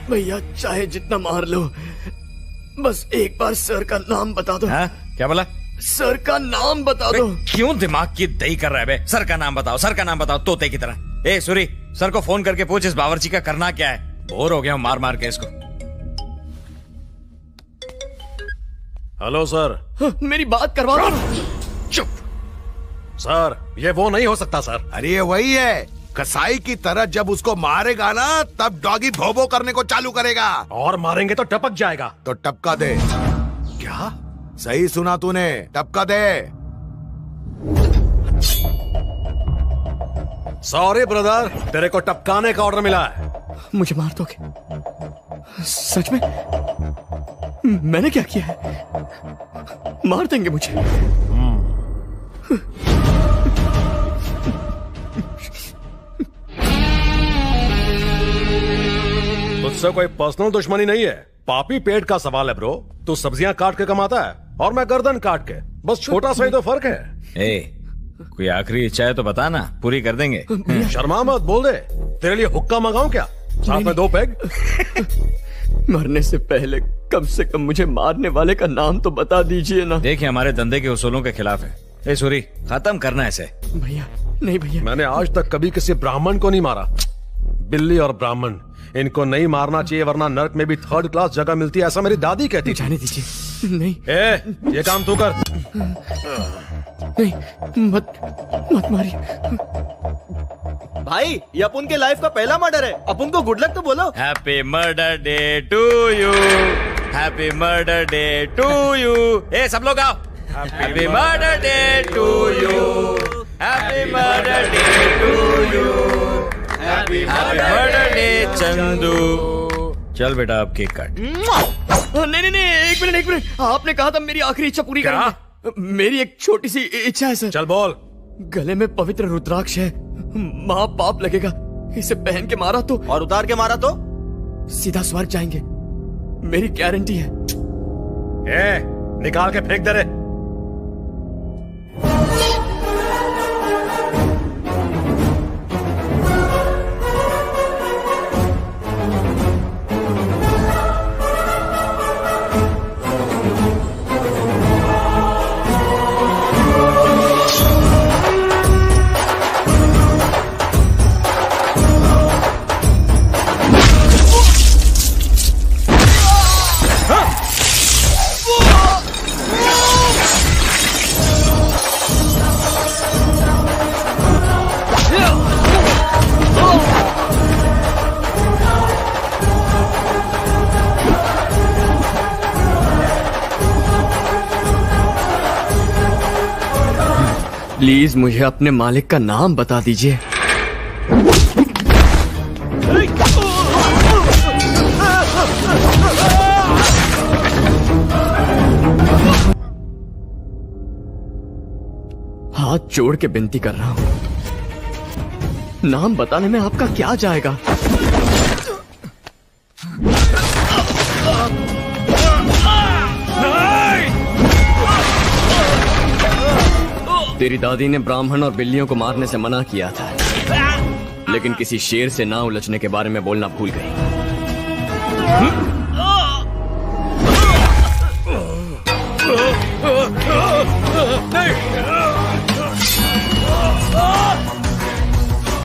भैया चाहे जितना मार लो, बस एक बार सर का नाम बता दो। हाँ? क्या बोला? सर का नाम बता दो। क्यों दिमाग की दही कर रहा है बे? सर का नाम बताओ, सर का नाम बताओ, तोते की तरह। ए सूरी, सर को फोन करके पूछ इस बावर्ची का करना क्या है। बोर हो गया हूं मार मार के इसको। Hello sir. मेरी बात करवा दो। चुप सर, ये वो नहीं हो सकता सर। अरे ये वही है, कसाई की तरह जब उसको मारेगा ना तब डॉगी भोबो करने को चालू करेगा। और मारेंगे तो टपक जाएगा। तो टपका दे। क्या? सही सुना तूने, टपका दे। सॉरी ब्रदर, तेरे को टपकाने का ऑर्डर मिला है। मुझे मार दोगे? सच में? मैंने क्या किया है? मार देंगे मुझे? तुझसे कोई पर्सनल दुश्मनी नहीं है, पापी पेट का सवाल है ब्रो। तू सब्जियां काट के कमाता है और मैं गर्दन काट के, बस छोटा सा ही तो फर्क है। ए, कोई आखिरी इच्छा है तो बता ना, पूरी कर देंगे। शर्मा मत, बोल दे। तेरे लिए हुक्का मंगाऊं क्या? साथ में 2 पैग। मरने से पहले कम से कम मुझे मारने वाले का नाम तो बता दीजिए ना। देखिए हमारे धंधे के उसूलों के खिलाफ है। ए सूरी, खत्म करना ऐसे। भैया नहीं भैया, मैंने आज तक कभी किसी ब्राह्मण को नहीं मारा। बिल्ली और ब्राह्मण, इनको नहीं मारना चाहिए वरना नर्क में भी 3rd क्लास जगह मिलती है, ऐसा मेरी दादी कहती थी। जाने दीजिए। नहीं ये काम तू कर। नहीं, मत मारिए भाई। ये अपन के लाइफ का पहला मर्डर है, अपन को गुड लक तो बोलो। Happy murder day to you, happy murder day to you. ए सब लोग आओ। Happy murder day to you, happy murder day to you, happy murder day Chandu. चल बेटा अब केक काट। नहीं, एक मिनट। आपने कहा था मेरी आखिरी इच्छा पूरी करेंगे। मेरी एक छोटी सी इच्छा है सर। चल बोल। गले में पवित्र रुद्राक्ष है, माँ पाप लगेगा। इसे पहन के मारा तो, और उतार के मारा तो सीधा स्वर्ग जाएंगे, मेरी गारंटी है। निकाल के फेंक दे रे। प्लीज मुझे अपने मालिक का नाम बता दीजिए। हाथ जोड़ के विनती कर रहा हूं, नाम बताने में आपका क्या जाएगा? तेरी दादी ने ब्राह्मण और बिल्लियों को मारने से मना किया था, लेकिन किसी शेर से ना उलझने के बारे में बोलना भूल गई। नहीं।